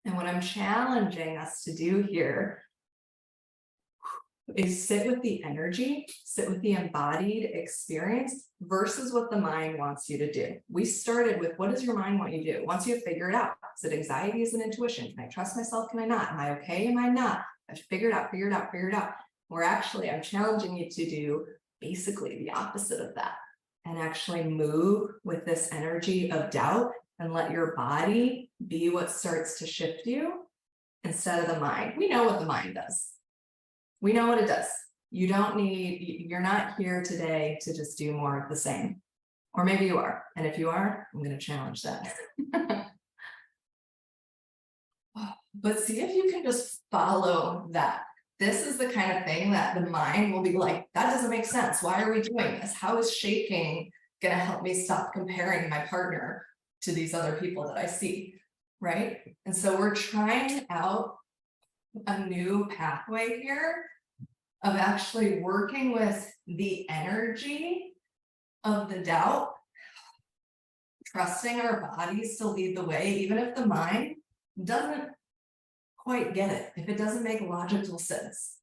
And what I'm challenging us to do here is sit with the energy, sit with the embodied experience versus what the mind wants you to do. We started with, what does your mind want you to do? Once you figure it out, is it anxiety, is it intuition? Can I trust myself? Can I not? Am I okay? Am I not? I've figured out. I'm challenging you to do basically the opposite of that and actually move with this energy of doubt and let your body be what starts to shift you instead of the mind. We know what the mind does. We know what it does. You're not here today to just do more of the same. Or maybe you are. And if you are, I'm going to challenge that. But see if you can just follow that. This is the kind of thing that the mind will be like, that doesn't make sense. Why are we doing this? How is shaking going to help me stop comparing my partner to these other people that I see? Right? And so we're trying out a new pathway here of actually working with the energy of the doubt, trusting our bodies to lead the way, even if the mind doesn't quite get it, if it doesn't make logical sense.